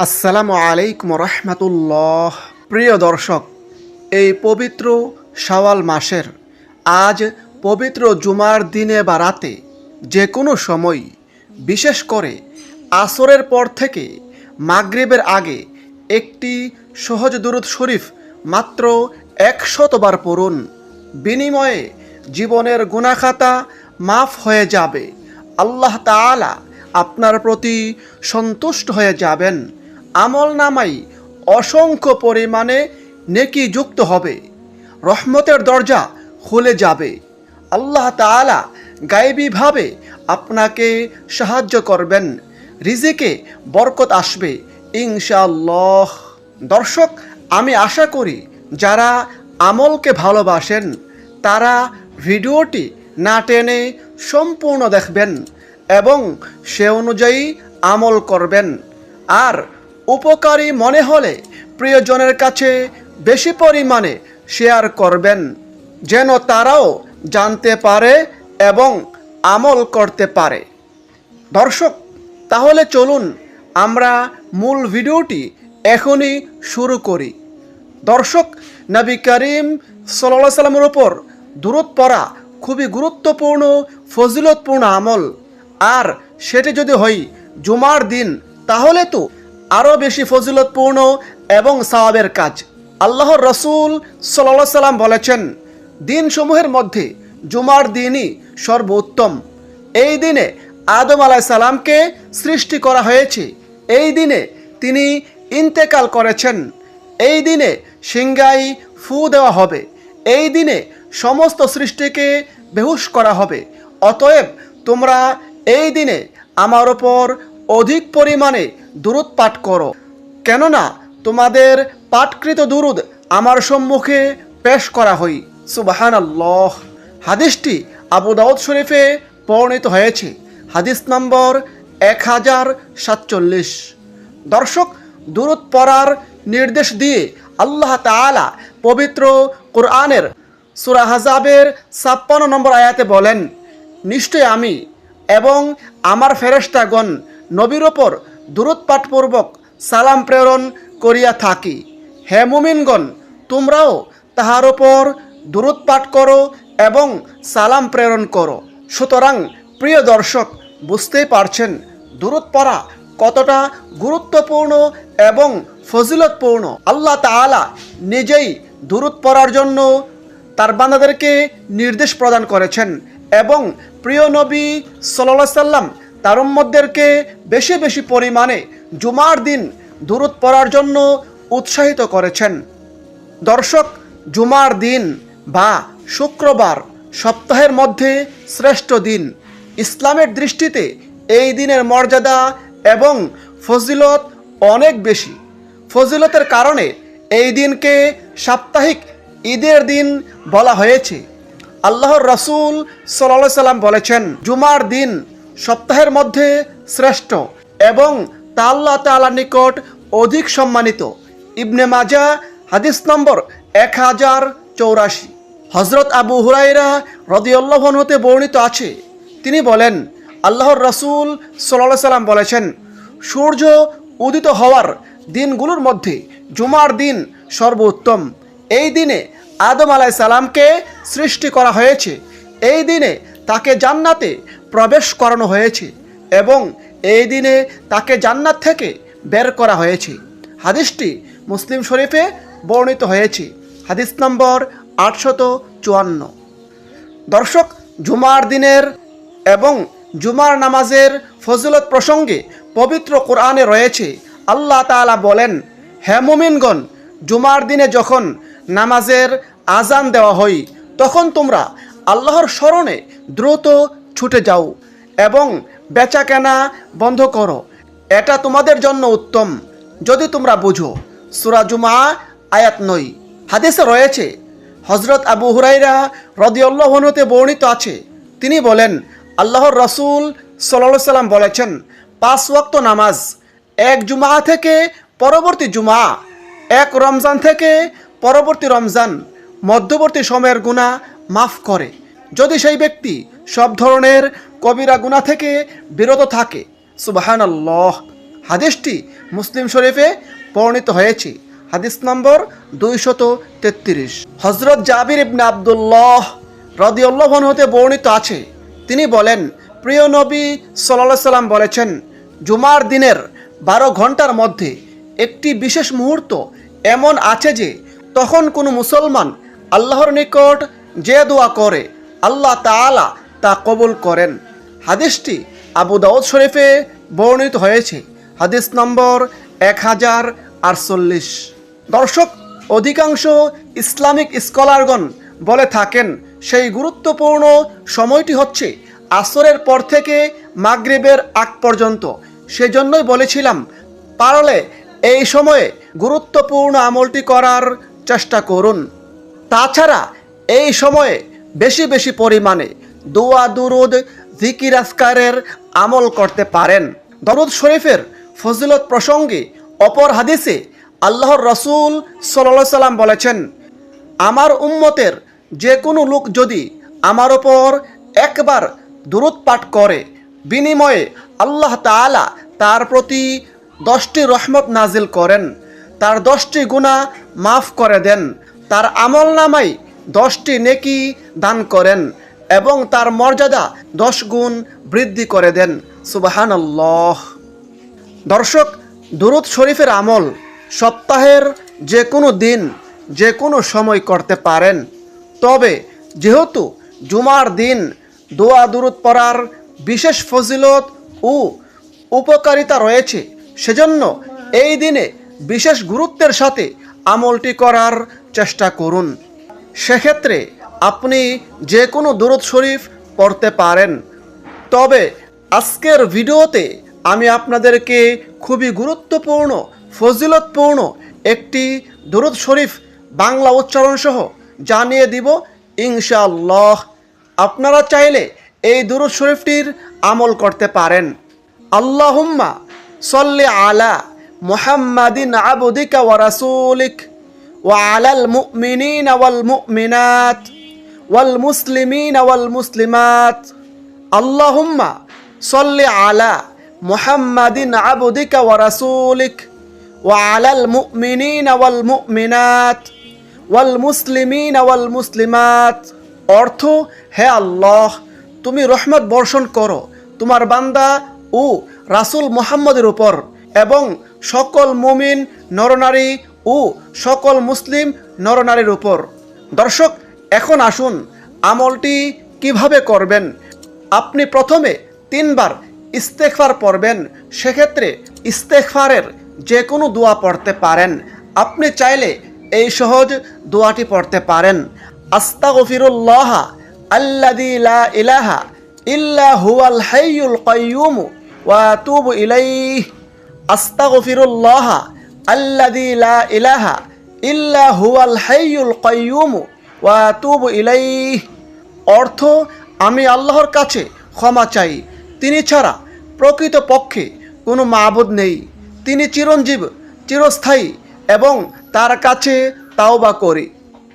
আসসালামু আলাইকুম রহমতুল্লাহ। প্রিয় দর্শক, এই পবিত্র শাওয়াল মাসের আজ পবিত্র জুমার দিনে বা রাতে যে কোনো সময়, বিশেষ করে আসরের পর থেকে মাগরিবের আগে একটি সহজ দুরূদ শরীফ মাত্র 100 বার পড়ুন। বিনিময়ে জীবনের গুনাহখাতা মাফ হয়ে যাবে। আল্লাহ তাআলা আপনার প্রতি সন্তুষ্ট হয়ে যাবেন। আমল নামাই অসংখ্য পরিমাণে নেকি যুক্ত হবে। রহমতের দরজা খুলে যাবে। আল্লাহ তাআলা গায়েবীভাবে আপনাকে সাহায্য করবেন। রিজিকে বরকত আসবে ইনশাআল্লাহ। দর্শক, আমি আশা করি যারা আমলকে ভালোবাসেন তারা ভিডিওটি না টেনে সম্পূর্ণ দেখবেন এবং সে অনুযায়ী আমল করবেন। আর উপকারী মনে হলে প্রিয়জনের কাছে বেশি পরিমাণে শেয়ার করবেন, যেন তারাও জানতে পারে এবং আমল করতে পারে। দর্শক, তাহলে চলুন আমরা মূল ভিডিওটি এখনই শুরু করি। দর্শক, নবী করিম সাল্লাল্লাহু আলাইহি সাল্লামের উপর দুরূদ পড়া খুবই গুরুত্বপূর্ণ ফজিলতপূর্ণ আমল। আর সেটি যদি হয় জুমার দিন, তাহলে তো আরও বেশি ফজিলতপূর্ণ এবং সওয়াবের কাজ। আল্লাহর রসুল সাল্লাল্লাহু আলাইহি সাল্লাম বলেছেন, দিনসমূহের মধ্যে জুমার দিনই সর্বোত্তম। এই দিনে আদম আলাইহিস সালামকে সৃষ্টি করা হয়েছে। এই দিনে তিনি ইন্তেকাল করেছেন। এই দিনে সিংহায় ফু দেওয়া হবে। এই দিনে সমস্ত সৃষ্টিকে বেহুশ করা হবে। অতএব তোমরা এই দিনে আমার ওপর অধিক পরিমাণে দুরূদ পাঠ করো, কেননা তোমাদের পাঠকৃত দুরূদ আমার সম্মুখে পেশ করা হয়। সুবহানাল্লাহ। হাদিসটি আবু দাউদ শরীফে বর্ণিত হয়েছে। হাদিস নম্বর 1047। দর্শক, দুরূদ পড়ার নির্দেশ দিয়ে আল্লাহ তাআলা পবিত্র কোরআনের সূরা আহজাবের 56 নম্বর আয়াতে বলেন, নিশ্চয় আমি এবং আমার ফেরেশতাগণ নবীর ওপর দুরূদ পাঠপূর্বক সালাম প্রেরণ করিয়া থাকি। হে মুমিনগণ, তোমরাও তাহার ওপর দুরূদ পাঠ করো এবং সালাম প্রেরণ করো। সুতরাং প্রিয় দর্শক, বুঝতেই পারছেন দুরূদ পড়া কতটা গুরুত্বপূর্ণ এবং ফজিলতপূর্ণ। আল্লাহ তাআলা নিজেই দুরূদ পড়ার জন্য তার বান্দাদেরকে নির্দেশ প্রদান করেছেন এবং প্রিয় নবী সাল্লাল্লাহু আলাইহি সাল্লাম তার উম্মতদেরকে বেশি বেশি পরিমাণে জুমার দিন দুরূদ পড়ার জন্য উৎসাহিত করেছেন। দর্শক, জুমার দিন বা শুক্রবার সপ্তাহের মধ্যে শ্রেষ্ঠ দিন। ইসলামের দৃষ্টিতে এই দিনের মর্যাদা এবং ফজিলত অনেক বেশি। ফজিলতের কারণে এই দিনকে সাপ্তাহিক ঈদের দিন বলা হয়েছে। আল্লাহর রাসূল সাল্লাল্লাহু আলাইহি সাল্লাম বলেছেন, জুমার দিন সপ্তাহের মধ্যে শ্রেষ্ঠ এবং তা আল্লাহ তাআলার নিকট অধিক সম্মানিত। ইবনে মাজাহ হাদিস নম্বর 1084। হযরত আবু হুরায়রা রাদিয়াল্লাহু আনহু হতে বর্ণিত আছে, তিনি বলেন, আল্লাহর রাসূল সাল্লাল্লাহু আলাইহি সাল্লাম বলেছেন, সূর্য উদিত হওয়ার দিনগুলোর মধ্যে জুমার দিন সর্বোত্তম। এই দিনে আদম আলাইহিস সালামকে সৃষ্টি করা হয়েছে। এই দিনে তাকে জান্নাতে প্রবেশ করানো হয়েছে এবং এই দিনে তাকে জান্নাত থেকে বের করা হয়েছে। হাদিসটি মুসলিম শরীফে বর্ণিত হয়েছে। হাদিস নম্বর 854। দর্শক, জুমার দিনের এবং জুমার নামাজের ফজিলত প্রসঙ্গে পবিত্র কোরআনে রয়েছে, আল্লাহ তাআলা বলেন, হে মুমিনগণ, জুমার দিনে যখন নামাজের আজান দেওয়া হয় তখন তোমরা আল্লাহর স্মরণে দ্রুত ছুটে যাও এবং বেচাকেনা বন্ধ করো। এটা তোমাদের জন্য উত্তম যদি তোমরা বুঝো। সূরা জুমা আয়াত 9। হাদিসে রয়েছে, হযরত আবু হুরায়রা রাদিয়াল্লাহু আনহু হতে বর্ণিত আছে, তিনি বলেন, আল্লাহর রাসূল সাল্লাল্লাহু আলাইহি সাল্লাম বলেছেন, 5 ওয়াক্ত নামাজ এক জুমা থেকে পরবর্তী জুমা, এক রমজান থেকে পরবর্তী রমজান মধ্যবর্তী সময়ের গুনাহ মাফ করে, যদি সেই ব্যক্তি সব ধরনের কবিরা গুনাহ থেকে বিরত থাকে। সুবহানাল্লাহ। হাদিসটি মুসলিম শরীফে বর্ণিত হয়েছে, হাদিস নম্বর 233। হযরত জাবির ইবনে আব্দুল্লাহ রাদিয়াল্লাহু আনহু হতে বর্ণিত আছে, তিনি বলেন, প্রিয় নবী সাল্লাল্লাহু আলাইহি সাল্লাম বলেছেন, জুমার দিনের 12 ঘন্টার মধ্যে একটি বিশেষ মুহূর্ত এমন আছে যে তখন কোনো মুসলমান আল্লাহর নিকট যে দোয়া করে আল্লাহ তাআলা তা কবুল করেন। হাদিসটি আবু দাউদ শরীফে বর্ণিত হয়েছে, হাদিস নম্বর 1048। দর্শক, অধিকাংশ ইসলামিক স্কলারগণ বলে থাকেন সেই গুরুত্বপূর্ণ সময়টি হচ্ছে আসরের পর থেকে মাগরিবের আগ পর্যন্ত। সেজন্যই বলেছিলাম, পারলে এই সময়ে গুরুত্বপূর্ণ আমলটি করার চেষ্টা করুন। তাছাড়া এই সময়ে বেশি বেশি পরিমাণে দোয়া দুরুদ জিকির আজকারের আমল করতে পারেন। দরুদ শরীফের ফজিলত প্রসঙ্গে অপর হাদিসে আল্লাহর রাসূল সাল্লাল্লাহু আলাইহি সাল্লাম বলেছেন, আমার উম্মতের যে কোনো লোক যদি আমার ওপর একবার দুরুদ পাঠ করে, বিনিময়ে আল্লাহ তাআলা তার প্রতি 10টি রহমত নাজিল করেন, তার 10টি গুনাহ মাফ করে দেন, তার আমলনামায় 10টি নেকি দান করেন এবং তার মর্যাদা 10 গুণ বৃদ্ধি করে দেন। সুবহানাল্লাহ। দর্শক, দুরুদ শরীফের আমল সপ্তাহের যে কোনো দিন যে কোনো সময় করতে পারেন। তবে যেহেতু জুমার দিন দোয়া দুরুদ পড়ার বিশেষ ফজিলত ও উপকারিতা রয়েছে, সেজন্য এই দিনে বিশেষ গুরুত্বের সাথে আমলটি করার চেষ্টা করুন। সেক্ষেত্রে আপনি যে কোনো দুরুদ শরীফ পড়তে পারেন। তবে আজকের ভিডিওতে আমি আপনাদেরকে খুবই গুরুত্বপূর্ণ ফজিলতপূর্ণ একটি দুরুদ শরীফ বাংলা উচ্চারণ সহ জানিয়ে দিব ইনশাআল্লাহ। আপনারা চাইলে এই দুরুদ শরীফটির আমল করতে পারেন। আল্লাহুম্মা সল্লি আলা মুহাম্মাদিন আবদিকা ওয়া রাসূলিক ওয়া আলাল মুমিনিনা ওয়াল মুমিনাত ওয়াল মুসলিমিনা ওয়াল মুসলিমাত। আল্লাহুম্মা সল্লি আলা মুহাম্মাদিন আবদিকা ওয়া রাসূলিক ওয়া আলাল মুমিনিনা ওয়াল মুমিনাত ওয়াল মুসলিমিনা ওয়াল মুসলিমাত। অর্থ, হে আল্লাহ, তুমি রহমত বর্ষণ করো তোমার বান্দা ও রাসূল মুহাম্মদের উপর এবং সকল মুমিন নরনারী ও সকল মুসলিম নরনারীর উপর। দর্শক, এখন আসুন আমলটি কিভাবে করবেন। আপনি প্রথমে 3 বার ইস্তেগফার পড়বেন। সেক্ষেত্রে ইস্তেগফারের যে কোনো দোয়া পড়তে পারেন। আপনি চাইলে এই সহজ দোয়াটি পড়তে পারেন, আস্তাগফিরুল্লাহ আল্লাযী লা ইলাহা ইল্লা হুয়াল হাইয়ুল কাইয়্যুম ওয়া আতুবু ইলাইহি। আস্তাগফিরুল্লাহ আল্লাযী লা ইলাহা ইল্লা হুয়াল হাইয়ুল কাইয়্যুম ওয়া আতুবু ইলাইহি। অর্থ, আমি আল্লাহর কাছে ক্ষমা চাই, তিনি ছাড়া প্রকৃতপক্ষে কোনো মাবুদ নেই, তিনি চিরঞ্জীব চিরস্থায়ী এবং তার কাছে তাওবা করি।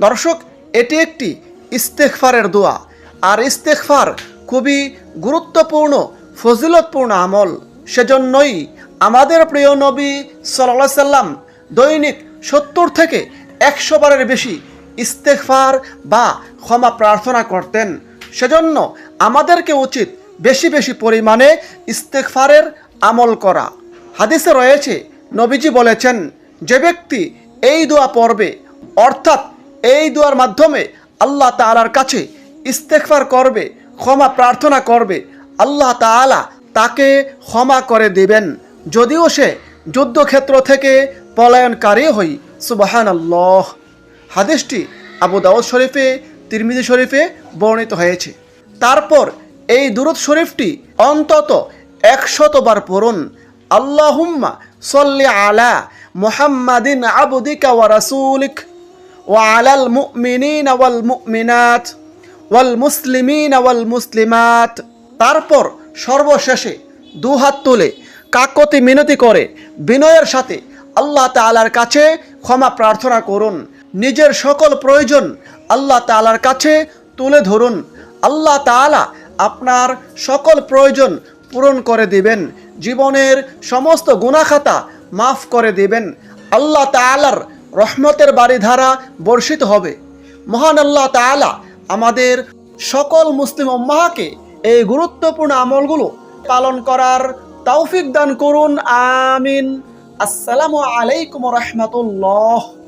দর্শক, এটি একটি ইস্তেগফারের দোয়া। আর ইস্তেগফার খুবই গুরুত্বপূর্ণ ফজিলতপূর্ণ আমল। সেজন্যই আমাদের প্রিয় নবী সাল্লাল্লাহু আলাইহি সাল্লাম দৈনিক 70 থেকে 100 বারের বেশি ইস্তেগফার বা ক্ষমা প্রার্থনা করতেন। সেজন্য আমাদেরকে উচিত বেশি বেশি পরিমাণে ইস্তেগফারের আমল করা। হাদিসে রয়েছে, নবীজি বলেছেন, যে ব্যক্তি এই দোয়া পড়বে, অর্থাৎ এই দোয়ার মাধ্যমে আল্লাহ তাআলার কাছে ইস্তেগফার করবে, ক্ষমা প্রার্থনা করবে, আল্লাহ তাআলা তাকে ক্ষমা করে দিবেন, যদিও সে যুদ্ধক্ষেত্র থেকে পলায়নকারী হই। সুবহানাল্লাহ। হাদিসটি আবু দাউদ শরীফে, তিরমিজি শরীফে বর্ণিত হয়েছে। তারপর এই দুরূদ শরীফটি অন্তত 100 বার পড়ুন। আল্লাহুম্মা সল্লি আলা মুহাম্মাদিন আবদিকা ওয়া রাসূলিক ওয়া আলাল মুমিনিনা ওয়াল মুমিনাত ওয়াল মুসলিমিনা ওয়াল মুসলিমাত। তারপর সর্বশেষে 2 হাত তুলে কাকতি মিনতি করে বিনয়ের সাথে আল্লাহ তাআলার কাছে ক্ষমা প্রার্থনা করুন। নিজের সকল প্রয়োজন আল্লাহ তাআলার কাছে তুলে ধরুন। আল্লাহ তাআলা আপনার সকল প্রয়োজন পূরণ করে দিবেন। জীবনের সমস্ত গুনাহ খাতা মাফ করে দিবেন। আল্লাহ তাআলার রহমতের বারিধারা বর্ষিত হবে। মহান আল্লাহ তাআলা আমাদের সকল মুসলিম উম্মাহকে এই গুরুত্বপূর্ণ আমলগুলো পালন করার তৌফিক দান করুন। আমিন। আসসালামু আলাইকুম ওয়া রাহমাতুল্লাহ।